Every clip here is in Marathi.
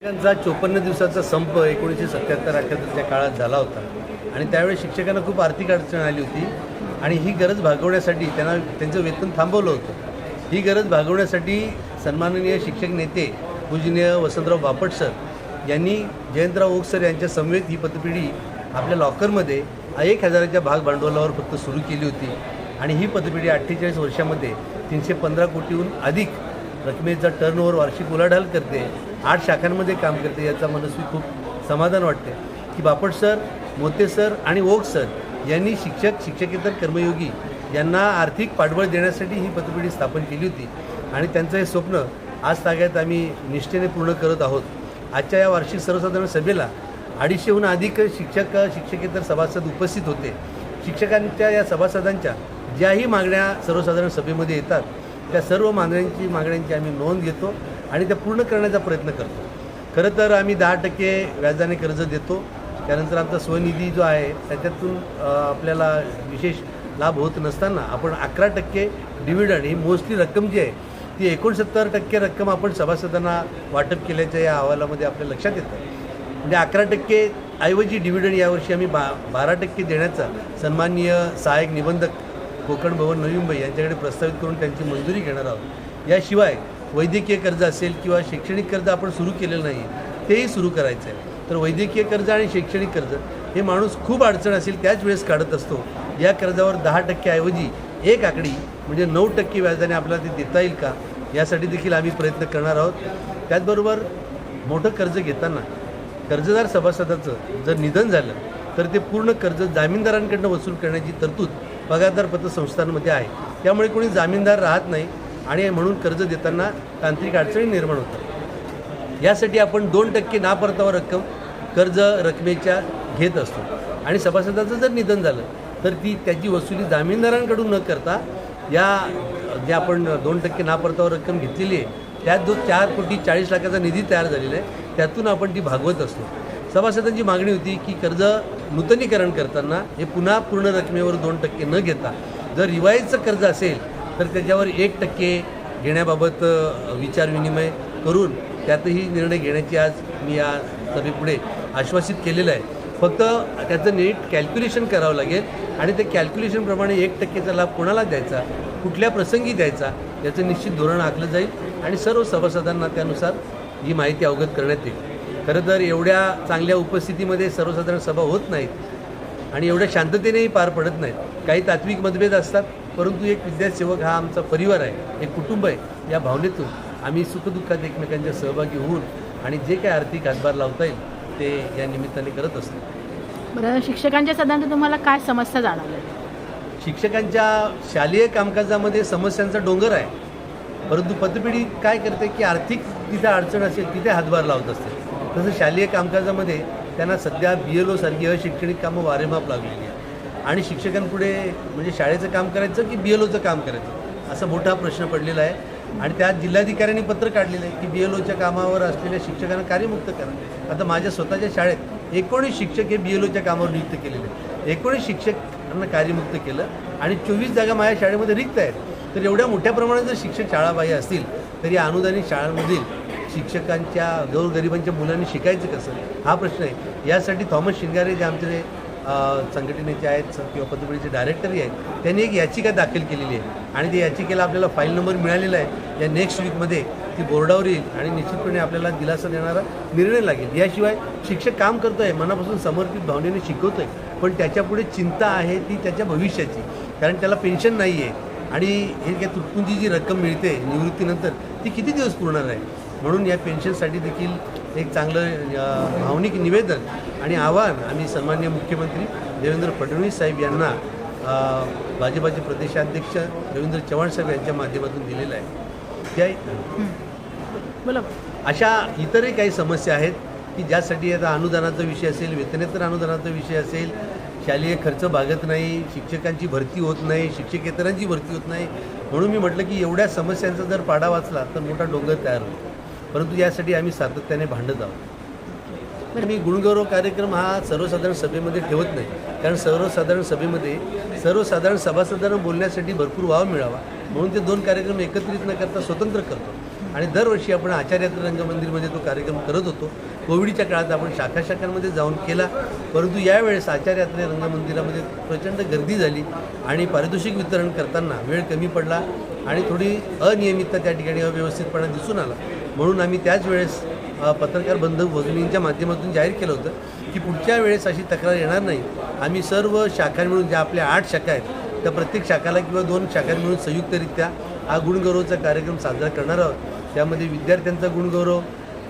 शिक्षकांचा 54 दिवसाचा संप 1977-78च्या काळात झाला होता आणि त्यावेळी शिक्षकांना खूप आर्थिक अडचण आली होती आणि ही गरज भागवण्यासाठी त्यांना त्यांचं वेतन थांबवलं होतं। ही गरज भागवण्यासाठी सन्माननीय शिक्षक नेते पूजनीय वसंतराव बापट सर यांनी जयंतराव ओक सर यांच्या समवेत ही पतपिढी आपल्या लॉकरमध्ये 1000च्या भाग भांडवलावर फक्त सुरू केली होती आणि ही पतपिढी 48 वर्षामध्ये 315 कोटीहून अधिक रकमेचा टर्नओव्हर वार्षिक उलाढाल करते, 8 शाखांमध्ये काम करते। याचा मनस्वी खूप समाधान वाटते की बापट सर, मोते सर आणि ओक सर यांनी शिक्षकेतर कर्मयोगी यांना आर्थिक पाठबळ देण्यासाठी ही पतपिढी स्थापन केली होती आणि त्यांचं हे स्वप्न आज ताग्यात आम्ही निष्ठेने पूर्ण करत आहोत। आजच्या या वार्षिक सर्वसाधारण सभेला 250हून अधिक शिक्षकेतर सभासद उपस्थित होते। शिक्षकांच्या या सभासदांच्या ज्याही मागण्या सर्वसाधारण सभेमध्ये येतात त्या सर्व मागण्यांची आम्ही नोंद घेतो आणि त्या पूर्ण करण्याचा प्रयत्न करतो। खरं तर आम्ही 10% व्याजाने कर्ज देतो, त्यानंतर आमचा स्वनिधी जो आहे त्याच्यातून आपल्याला विशेष लाभ होत नसताना आपण 11% डिव्हिडंड ही मोस्टली रक्कम जी आहे ती 69% रक्कम आपण सभासदांना वाटप केल्याच्या या अहवालामध्ये आपल्या लक्षात येतं। म्हणजे 11% ऐवजी डिव्हिडंड यावर्षी आम्ही 12% देण्याचा सन्माननीय सहाय्यक निबंधक कोकण भवन नवी मुंबई यांच्याकडे प्रस्तावित करून त्यांची मंजुरी घेणार आहोत। याशिवाय वैद्यकीय कर्ज असेल किंवा शैक्षणिक कर्ज आपण सुरू केलेलं नाही तेही सुरू करायचं आहे। तर वैद्यकीय कर्ज आणि शैक्षणिक कर्ज हे माणूस खूप अडचण असेल त्याच वेळेस काढत असतो। या कर्जावर 10% ऐवजी एक आकडी म्हणजे 9% व्याजाने आपल्याला ते देता येईल का यासाठी देखील आम्ही प्रयत्न करणार आहोत। त्याचबरोबर मोठं कर्ज घेताना कर्जदार सभासदाचं जर निधन झालं तर ते पूर्ण कर्ज जामीनदारांकडून वसूल करण्याची तरतूद पगारदार पतसंस्थांमध्ये आहे। त्यामुळे कोणी जामीनदार राहत नाही आणि म्हणून कर्ज देताना तांत्रिक अडचणी निर्माण होतात। यासाठी आपण 2% नापरतावा रक्कम कर्ज रकमेच्या घेत असतो आणि सभासदाचं जर निधन झालं तर त्याची वसुली जामीनदारांकडून न करता या जे आपण 2% नापरतावा रक्कम घेतलेली आहे त्यात जो 4,40,00,000चा निधी तयार झालेला आहे त्यातून आपण ती भागवत असतो। सभासदांची मागणी होती की कर्ज नूतनीकरण करताना हे पुन्हा पूर्ण रकमेवर 2% न घेता जर रिवाईजचं कर्ज असेल तर त्याच्यावर 1% घेण्याबाबत विचारविनिमय करून त्यातही निर्णय घेण्याची आज मी या सभेपुढे आश्वासित केलेलं आहे। फक्त त्याचं नीट कॅल्क्युलेशन करावं लागेल आणि त्या कॅल्क्युलेशनप्रमाणे 1%चा लाभ कोणाला द्यायचा, कुठल्या प्रसंगी द्यायचा याचं निश्चित धोरण आखलं जाईल आणि सर्व सभासदांना त्यानुसार ही माहिती अवगत करण्यात येईल। खरं तर एवढ्या चांगल्या उपस्थितीमध्ये सर्वसाधारण सभा होत नाहीत आणि एवढ्या शांततेनेही पार पडत नाहीत। काही तात्विक मतभेद असतात, परंतु एक विद्यासेवक हा आमचा परिवार आहे, एक कुटुंब आहे। या भावनेतून आम्ही सुखदुःखात एकमेकांच्या सहभागी होऊन आणि जे काही आर्थिक हातभार लावता येईल ते या निमित्ताने करत असतो। बरं, शिक्षकांच्या सदांत तुम्हाला काय समस्या जाणवल्या? शिक्षकांच्या शालेय कामकाजामध्ये समस्यांचा डोंगर आहे, परंतु पतपिढी काय करते की आर्थिक तिथे अडचण असेल तिथे हातभार लावत असते। तसं शालेय कामकाजामध्ये त्यांना सध्या BLO सारखी अशैक्षणिक कामं वारेमाप लागलेली आहे आणि शिक्षकांपुढे म्हणजे शाळेचं काम करायचं की BLOचं काम करायचं असा मोठा प्रश्न पडलेला आहे आणि त्यात जिल्हाधिकाऱ्यांनी पत्र काढलेलं आहे की BLOच्या कामावर असलेल्या शिक्षकांना कार्यमुक्त करा। आता माझ्या स्वतःच्या शाळेत 19 शिक्षक हे BLOच्या कामावर नियुक्त केलेले आहेत। 19 शिक्षकांना कार्यमुक्त केलं आणि 24 जागा माझ्या शाळेमध्ये रिक्त आहेत। तर एवढ्या मोठ्या प्रमाणात जर शिक्षक शाळाबाह्य असतील तर या अनुदानित शाळांमधील शिक्षकांच्या गोरगरिबांच्या मुलांनी शिकायचं कसं हा प्रश्न आहे। यासाठी थॉमस शिंगारे जे आमचे संघटनेचे आहेत किंवा पतपिढीचे डायरेक्टरही आहेत त्यांनी एक याचिका दाखल केलेली आहे आणि त्या याचिकेला आपल्याला फाईल नंबर मिळालेला आहे। या नेक्स्ट वीकमध्ये ती बोर्डावर येईल आणि निश्चितपणे आपल्याला दिलासा देणारा निर्णय लागेल। याशिवाय शिक्षक काम करतो आहे, मनापासून समर्पित भावनेने शिकवतो आहे, पण त्याच्यापुढे चिंता आहे ती त्याच्या भविष्याची, कारण त्याला पेन्शन नाही आहे आणि हे काय तुटपुंजी जी रक्कम मिळते निवृत्तीनंतर ती किती दिवस पुरणार आहे। म्हणून या पेन्शनसाठी देखील एक चांगलं भावनिक निवेदन आणि आवाहन आम्ही सन्माननीय मुख्यमंत्री देवेंद्र फडणवीस साहेब यांना भाजपाचे प्रदेशाध्यक्ष रवींद्र चव्हाण साहेब यांच्या माध्यमातून दिलेलं आहे। त्या बोला, अशा इतरही काही समस्या आहेत की ज्यासाठी आता अनुदानाचा विषय असेल, वेतनेतर अनुदानाचा विषय असेल, शालेय खर्च भागत नाही, शिक्षकांची भरती होत नाही, शिक्षकेतरांची भरती होत नाही। म्हणून मी म्हटलं की एवढ्या समस्यांचा जर पाडा वाचला तर मोठा डोंगर तयार होईल, परंतु यासाठी आम्ही सातत्याने भांडत आहोत। मी गुणगौरव कार्यक्रम हा सर्वसाधारण सभेमध्ये ठेवत नाही, कारण सर्वसाधारण सभेमध्ये सर्वसाधारण सभासदांना बोलण्यासाठी भरपूर वाव मिळावा म्हणून ते 2 कार्यक्रम एकत्रित न करता स्वतंत्र करतो। आणि दरवर्षी आपण आचार्य रंगमंदिरमध्ये तो कार्यक्रम करत होतो. कोविडच्या काळात आपण शाखांमध्ये जाऊन केला, परंतु यावेळेस आचार्य रंगमंदिरामध्ये प्रचंड गर्दी झाली आणि पारितोषिक वितरण करताना वेळ कमी पडला आणि थोडी अनियमितता त्या ठिकाणी अव्यवस्थितपणा दिसून आला. म्हणून आम्ही त्याच वेळेस पत्रकार बंधू भगिनींच्या माध्यमातून जाहीर केलं होतं की पुढच्या वेळेस अशी तक्रार येणार नाही. आम्ही सर्व शाखा मिळून, ज्या आपल्या 8 शाखा आहेत, त्या प्रत्येक शाखाला किंवा 2 शाखा मिळून संयुक्तरित्या हा गुणगौरवचा कार्यक्रम साजरा करणार आहोत. त्यामध्ये विद्यार्थ्यांचा गुणगौरव,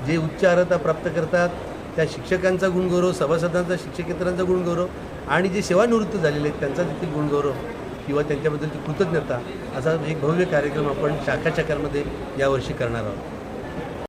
जे उच्च अर्हता प्राप्त करतात त्या शिक्षकांचा गुणगौरव, सभासदांचा, शिक्षकेतरांचा गुणगौरव आणि जे सेवानिवृत्त झालेले आहेत त्यांचा देखील गुणगौरव किंवा त्यांच्याबद्दलची कृतज्ञता, असा एक भव्य कार्यक्रम आपण शाखांमध्ये यावर्षी करणार आहोत.